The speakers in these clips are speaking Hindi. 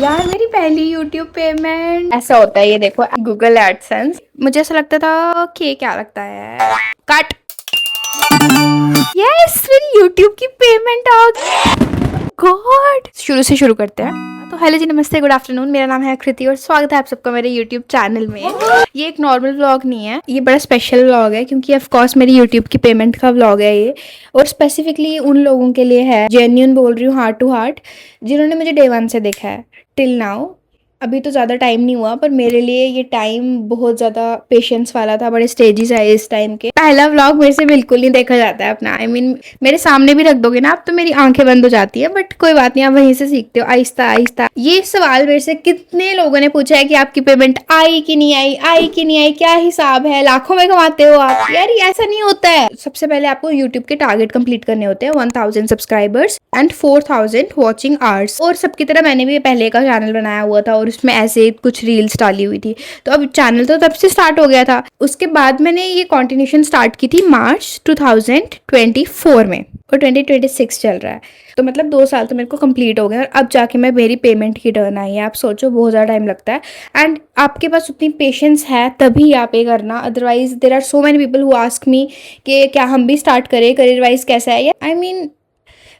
यार मेरी पहली यूट्यूब पेमेंट ऐसा होता है, ये देखो गूगल एडसेंस। मुझे ऐसा लगता था कि क्या लगता है कट। यस मेरी यूट्यूब की पेमेंट आ गई। गॉड, शुरू से शुरू करते हैं। तो हेलो जी, नमस्ते, गुड आफ्टरनून। मेरा नाम है कृति और स्वागत है आप सबका मेरे यूट्यूब चैनल में। ये एक नॉर्मल व्लॉग नहीं है, ये बड़ा स्पेशल व्लॉग है क्योंकि ऑफ कोर्स मेरी यूट्यूब की पेमेंट का व्लॉग है ये। और स्पेसिफिकली उन लोगों के लिए है, जेन्युइन बोल रही हूँ, हार्ट टू हार्ट, जिन्होंने मुझे डे वन से देखा है टिल नाउ। अभी तो ज़्यादा टाइम नहीं हुआ, पर मेरे लिए ये टाइम बहुत ज़्यादा पेशेंस वाला था। बड़े स्टेजेस आए इस टाइम के। पहला व्लॉग मेरे से बिल्कुल नहीं देखा जाता है अपना। मेरे सामने भी रख दोगे ना आप तो मेरी आंखें बंद हो जाती है, बट कोई बात नहीं, आप वहीं से सीखते हो आहिस्ता आहिस्ता। ये सवाल मेरे से कितने लोगों ने पूछा है कि आपकी पेमेंट आई कि नहीं आई, आई कि नहीं आई, क्या हिसाब है, लाखों में कमाते हो आप। यार ये ऐसा नहीं होता है। सबसे पहले आपको यूट्यूब के टारगेट कंप्लीट करने होते हैं, 1000 सब्सक्राइबर्स एंड 4000 वॉचिंग आवर्स। और सबकी तरह मैंने भी पहले का चैनल बनाया हुआ था और उसमें ऐसे कुछ रील्स डाली हुई थी, तो अब चैनल तो तब से स्टार्ट हो गया था। उसके बाद मैंने ये कंटिन्यूशन स्टार्ट की थी मार्च 2024 में और 2026 चल रहा है, तो मतलब 2 साल तो मेरे को कंप्लीट हो गए और अब जाके मैं मेरी पेमेंट की टर्न आई है। आप सोचो बहुत ज़्यादा टाइम लगता है एंड आपके पास उतनी पेशेंस है तभी आप ये करना, otherwise there are so many people who ask me कि क्या हम भी स्टार्ट करें, करियर वाइज कैसा है। आई मीन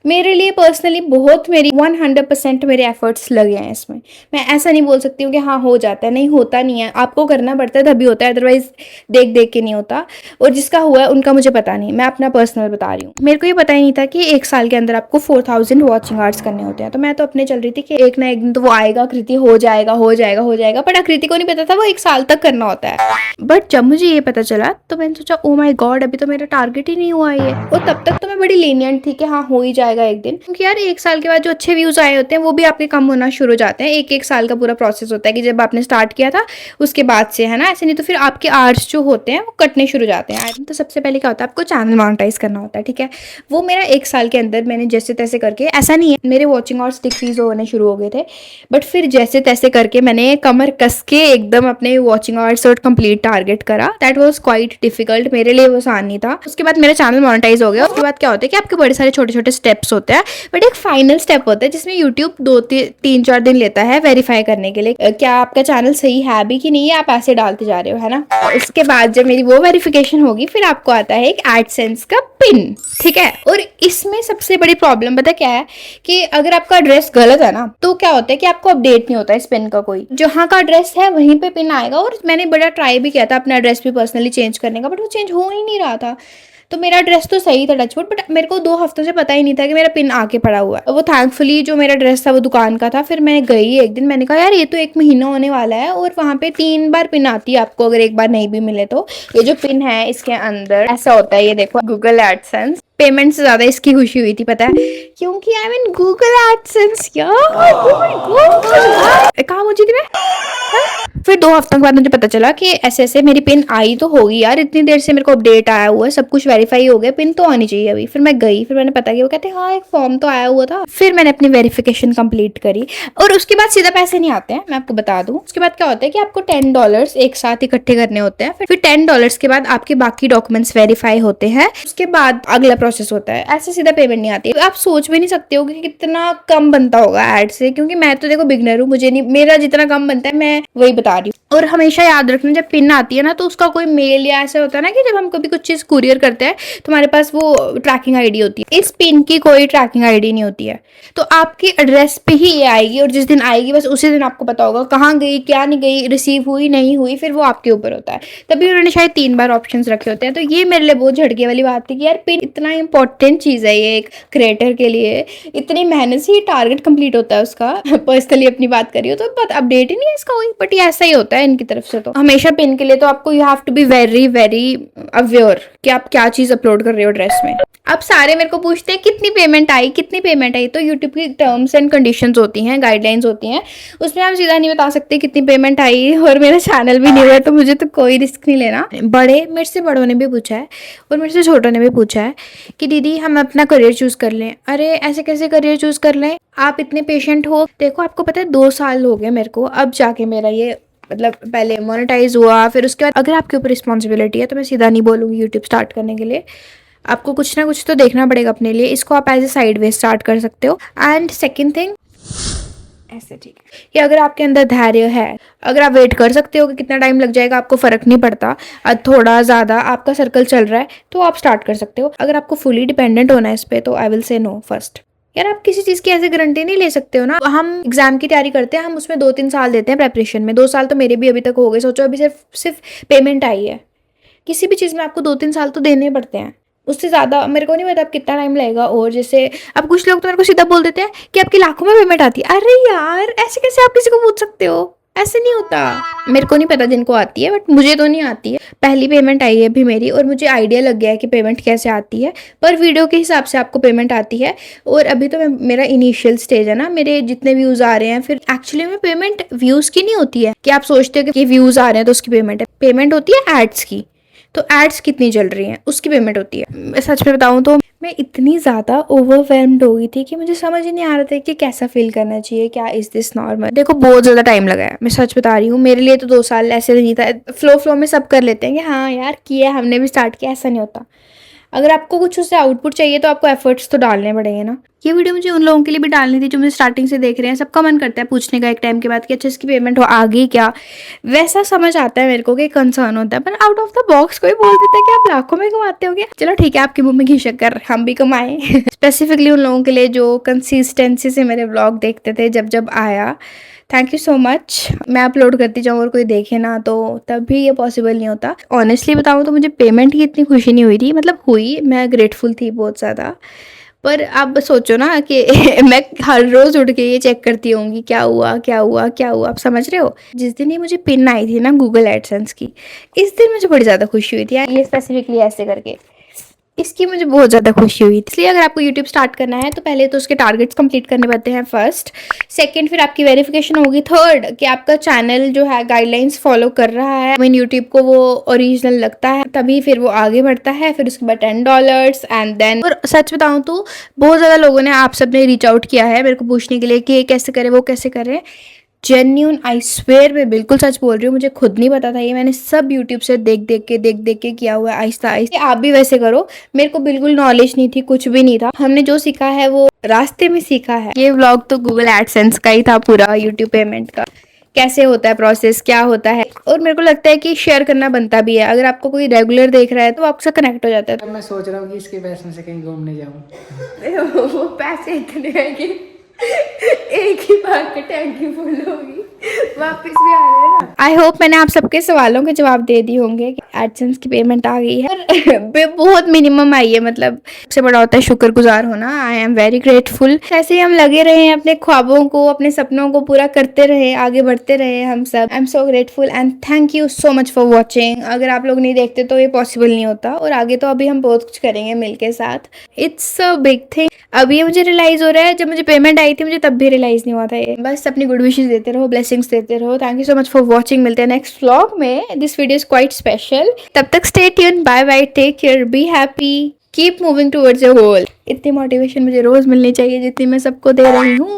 मेरे लिए पर्सनली बहुत मेरी 100% मेरे एफर्ट्स लगे हैं इसमें। मैं ऐसा नहीं बोल सकती हूँ कि हाँ हो जाता है, नहीं होता नहीं है। आपको करना पड़ता है तभी होता है, अदरवाइज देख देख के नहीं होता। और जिसका हुआ है उनका मुझे पता नहीं, मैं अपना पर्सनल बता रही हूँ। मेरे को ये पता ही नहीं था कि 1 साल के अंदर आपको 4000 वॉचिंग आवर्स करने होते हैं। तो मैं तो अपने चल रही थी कि एक ना एक दिन तो वो आएगा, कृति हो जाएगा हो जाएगा हो जाएगा। बट कृति को नहीं पता था वो 1 साल तक करना होता है। बट जब मुझे ये पता चला तो मैंने सोचा ओ माई गॉड, अभी तो मेरा टारगेट ही नहीं हुआ ये। और तब तक तो मैं बड़ी लीनियंट थी कि हाँ हो ही जाएगा एक दिन, क्योंकि यार 1 साल के बाद जो अच्छे व्यूज आए होते हैं वो भी आपके कम होना शुरू हो जाते हैं। एक साल का पूरा प्रोसेस होता है कि जब आपने स्टार्ट किया था उसके बाद से, है ना। ऐसे नहीं तो फिर आपके आवर्स जो होते हैं वो कटने शुरू हो जाते हैं। तो सबसे पहले क्या होता है, आपको चैनल मोनेटाइज करना होता है, ठीक है। वो मेरा 1 साल के अंदर मैंने जैसे तैसे करके, ऐसा नहीं है मेरे वॉचिंग आवर्स डिक्रीज होने शुरू हो गए थे, बट फिर जैसे तैसे करके मैंने कमर कस के एकदम अपने वॉचिंग आवर्स और कंप्लीट टारगेट करा। दैट वाज क्वाइट डिफिकल्ट, मेरे लिए वो आसान नहीं था। उसके बाद मेरा चैनल मोनेटाइज हो गया। उसके बाद क्या होता है कि आपके बड़े सारे छोटे छोटे स्टेप्स होते हैं, बट एक फाइनल स्टेप होता है जिसमें यूट्यूब 2-3-4 दिन लेता है वेरीफाई करने के लिए क्या आपका चैनल सही है भी कि नहीं है, आप ऐसे डालते जा रहे हो, है ना। उसके बाद जब मेरी वो वेरिफिकेशन होगी फिर आपको आता है एक एडसेंस का पिन, ठीक है। और इसमें सबसे बड़ी प्रॉब्लम पता क्या है कि अगर आपका एड्रेस गलत है ना तो क्या होता है कि आपको अपडेट नहीं होता इस पिन का। कोई जहाँ का एड्रेस है वहीं पे पिन आएगा। और मैंने बड़ा ट्राई भी किया था अपना एड्रेस भी पर्सनली चेंज करने का, बट वो चेंज हो ही नहीं रहा था। तो मेरा एड्रेस तो सही था टचवुड, बट मेरे को 2 हफ्तों से पता ही नहीं था कि मेरा पिन आके पड़ा हुआ है। वो थैंकफुली जो मेरा एड्रेस था वो दुकान का था। फिर मैं गई एक दिन, मैंने कहा यार ये तो 1 महीना होने वाला है और वहाँ पे 3 बार पिन आती है आपको, अगर एक बार नहीं भी मिले तो। ये जो पिन है इसके अंदर ऐसा होता है, ये देखो गूगल एडसेंस। पेमेंट से ज्यादा इसकी खुशी हुई थी पता है, क्योंकि आई मीन गूगल एडसेंस यार, ओह माय गॉड, कहाँ पहुंची थी मैं। फिर 2 हफ्तों के बाद मुझे पता चला कि ऐसे ऐसे मेरी पिन आई तो होगी यार, इतनी देर से मेरे को अपडेट आया हुआ है, सब कुछ वेरीफाई हो गया, पिन तो आनी चाहिए अभी। फिर मैं गई, फिर मैंने पता किया, वो कहते हैं हाँ एक फॉर्म तो आया हुआ था। फिर मैंने अपनी वेरिफिकेशन कंप्लीट करी और उसके बाद सीधा पैसे नहीं आते हैं, मैं आपको बता दूं। उसके बाद क्या होता है कि आपको $10 एक साथ इकट्ठे करने होते हैं। फिर $10 के बाद आपके बाकी डॉक्यूमेंट्स वेरीफाई होते हैं, उसके बाद अगला प्रोसेस होता है। ऐसे सीधा पेमेंट नहीं आती। आप सोच भी नहीं सकते हो कि कितना कम बनता होगा एड से, क्योंकि मैं तो देखो बिगनर हूँ, मुझे नहीं, मेरा जितना कम बनता है मैं वही बता रही हूँ। और हमेशा याद रखना जब पिन आती है ना तो उसका कोई मेल या ऐसा होता है ना कि जब हम कभी कुछ चीज कुरियर करते हैं तो हमारे पास वो ट्रैकिंग आईडी होती है। इस पिन की कोई ट्रैकिंग आईडी नहीं होती है, तो आपके एड्रेस पे ही ये आएगी और जिस दिन आएगी बस उसी दिन आपको पता होगा कहाँ गई, क्या नहीं गई, रिसीव हुई नहीं हुई, फिर वो आपके ऊपर होता है। तभी उन्होंने शायद 3 बार ऑप्शंस रखे होते हैं। तो ये मेरे लिए बहुत झटके वाली बात थी कि यार पिन इतना इंपॉर्टेंट चीज है ये एक क्रिएटर के लिए, इतनी मेहनत से टारगेट कंप्लीट होता है उसका। पर्सनली अपनी बात करी हो तो अपडेट ही नहीं है इसका कोई, बट ये ऐसा ही होता है इनकी तरफ से। तो हमेशा पिन के लिए तो आपको you have to be very very aware कि आप क्या चीज अपलोड कर रहे हो ड्रेस में। अब सारे मेरे को पूछते हैं कितनी पेमेंट आई, कितनी पेमेंट आई। तो यूट्यूब की टर्म्स एंड कंडीशंस होती हैं, गाइडलाइंस होती हैं, उसमें हम सीधा नहीं बता सकते कितनी पेमेंट आई। और मेरा चैनल भी नहीं हुआ तो मुझे तो कोई रिस्क नहीं लेना। मेरे से बड़ों ने भी पूछा है और मेरे से छोटों ने भी पूछा है कि दीदी हम अपना करियर चूज कर लें। अरे ऐसे कैसे करियर चूज कर लें, आप इतने पेशेंट हो। देखो आपको पता है 2 साल हो गए मेरे को, अब जाके मेरा ये मतलब पहले मोनेटाइज हुआ, फिर उसके बाद अगर आपके ऊपर रिस्पॉन्सिबिलिटी है तो मैं सीधा नहीं बोलूँगी यूट्यूब स्टार्ट करने के लिए। आपको कुछ ना कुछ तो देखना पड़ेगा अपने लिए। इसको आप as a side way start कर सकते हो। एंड सेकेंड थिंग, ऐसे, ठीक है। कि अगर आपके अंदर धैर्य है, अगर आप वेट कर सकते हो कि कितना टाइम लग जाएगा आपको फर्क नहीं पड़ता, थोड़ा ज़्यादा आपका सर्कल चल रहा है तो आप स्टार्ट कर सकते हो। अगर आपको फुली डिपेंडेंट होना है इस पर तो I will say no first. यार आप किसी चीज़ की ऐसे गारंटी नहीं ले सकते हो ना। हम एग्जाम की तैयारी करते हैं, हम उसमें 2-3 साल देते हैं प्रेपरेशन में। 2 साल तो मेरे भी अभी तक हो गए। सोचो अभी सिर्फ पेमेंट आई है। किसी भी चीज़ में आपको 2-3 साल तो देने पड़ते हैं। उससे ज़्यादा मेरे को नहीं पता अब कितना टाइम लगेगा। और जैसे अब कुछ लोग तो मेरे को सीधा बोल देते हैं कि आपकी लाखों में पेमेंट आती है। अरे यार ऐसे कैसे आप किसी को पूछ सकते हो? ऐसे नहीं होता। मेरे को नहीं पता जिनको आती है, बट मुझे तो नहीं आती है। पहली पेमेंट आई है अभी मेरी, और मुझे आइडिया लग गया है कि पेमेंट कैसे आती है। पर वीडियो के हिसाब से आपको पेमेंट आती है। और अभी तो मेरा इनिशियल स्टेज है ना, मेरे जितने व्यूज़ आ रहे हैं, फिर एक्चुअली में पेमेंट व्यूज़ की नहीं होती है कि आप सोचते हो कि व्यूज़ आ रहे हैं तो उसकी पेमेंट है। पेमेंट होती है एड्स की। तो एड्स कितनी चल रही हैं उसकी पेमेंट होती है। मैं सच में बताऊं तो मैं इतनी ज़्यादा ओवरवेल्म्ड हो गई थी कि मुझे समझ ही नहीं आ रहा था कि कैसा फील करना चाहिए, क्या इज़ दिस नॉर्मल। देखो बहुत ज़्यादा टाइम लगा है, मैं सच बता रही हूँ। मेरे लिए तो 2 साल ऐसे नहीं था। फ्लो में सब कर लेते हैं कि हाँ यार किया, हमने भी स्टार्ट किया, ऐसा नहीं होता। अगर आपको कुछ उससे आउटपुट चाहिए तो आपको एफर्ट्स तो डालने पड़ेंगे ना। ये वीडियो मुझे उन लोगों के लिए भी डालनी थी जो मुझे स्टार्टिंग से देख रहे हैं। सबका मन करता है पूछने का एक टाइम के बाद कि अच्छा इसकी पेमेंट हो आ गई क्या। वैसा समझ आता है मेरे को कि कंसर्न होता है, पर आउट ऑफ द बॉक्स कोई बोल देता है कि आप लाखों में कमाते हो। चलो ठीक है, आपके मुंह में घी शक्कर, हम भी कमाएं। स्पेसिफिकली उन लोगों के लिए जो कंसिस्टेंसी से मेरे ब्लॉग देखते थे जब जब आया, थैंक यू सो मच। मैं अपलोड करती जाऊँ और कोई देखे ना तो तब भी ये पॉसिबल नहीं होता। ऑनेस्टली बताऊँ तो मुझे पेमेंट की इतनी खुशी नहीं हुई थी, मतलब हुई, मैं ग्रेटफुल थी बहुत ज़्यादा। पर अब सोचो ना कि मैं हर रोज़ उठ के ये चेक करती होंगी क्या हुआ क्या हुआ क्या हुआ। आप समझ रहे हो? जिस दिन ये मुझे पिन आई थी ना गूगल एडसेंस की, इस दिन मुझे बड़ी ज़्यादा खुशी हुई थी। ये स्पेसिफिकली ऐसे करके इसकी मुझे बहुत ज़्यादा खुशी हुई। इसलिए अगर आपको यूट्यूब स्टार्ट करना है तो पहले तो उसके टारगेट्स कंप्लीट करने पड़ते हैं फर्स्ट। सेकंड फिर आपकी वेरिफिकेशन होगी। थर्ड कि आपका चैनल जो है गाइडलाइंस फॉलो कर रहा है, मीन यूट्यूब को वो ओरिजिनल लगता है, तभी फिर वो आगे बढ़ता है। फिर उसके बाद $10 एंड देन। और सच बताऊँ तो बहुत ज़्यादा लोगों ने, आप सब ने रीच आउट किया है मेरे को पूछने के लिए कि ये कैसे करे वो कैसे करे। जेन्यून, आई स्वेयर, मैं बिल्कुल सच बोल रही हूँ। मुझे खुद नहीं पता था ये, मैंने सब यूट्यूब से देख देख के किया हुआ है आहिस्ता आहिस्ता। आप भी वैसे करो। मेरे को बिल्कुल नॉलेज नहीं थी, कुछ भी नहीं था। हमने जो सीखा है वो रास्ते में सीखा है। ये व्लॉग तो गूगल एडसेंस का ही था पूरा, यूट्यूब पेमेंट का कैसे होता है प्रोसेस, क्या होता है। और मेरे को लगता है कि शेयर करना बनता भी है। अगर आपको कोई रेगुलर देख रहा है तो आपसे कनेक्ट हो जाता है। मैं सोच रहा हूँ कि इसके पैसों से कहीं घूमने जाऊँ। वो पैसे इतने हैं कि एक ही बार के टैंकी फुल होगी, वापस भी आ रहे हैं ना। आई होप मैंने आप सबके सवालों के जवाब दे दिए होंगे कि एडसेंस की पेमेंट आ गई है। बहुत मिनिमम आई है, मतलब सबसे बड़ा होता है शुक्रगुजार होना। I am very grateful. ऐसे ही हम लगे रहे हैं अपने ख्वाबों को, अपने सपनों को पूरा करते रहे, आगे बढ़ते रहे हम सब। I am so grateful and thank you so much for watching. अगर आप लोग नहीं देखते तो ये पॉसिबल नहीं होता, और आगे तो अभी हम बहुत कुछ करेंगे मिलके साथ। It's a big thing. अभी ये मुझे रियलाइज हो रहा है, जब मुझे पेमेंट आई थी मुझे तब भी रियलाइज नहीं हुआ था ये। बस अपनी गुड विशेस देते रहो, ब्लेसिंग्स देते रहो। Thank you so much for watching. मिलते हैं नेक्स्ट व्लॉग में। This video is quite special. तब तक stay tuned, bye bye, take care, be happy, keep moving towards your goal. इतनी मोटिवेशन मुझे रोज मिलनी चाहिए जितनी मैं सबको दे रही हूँ।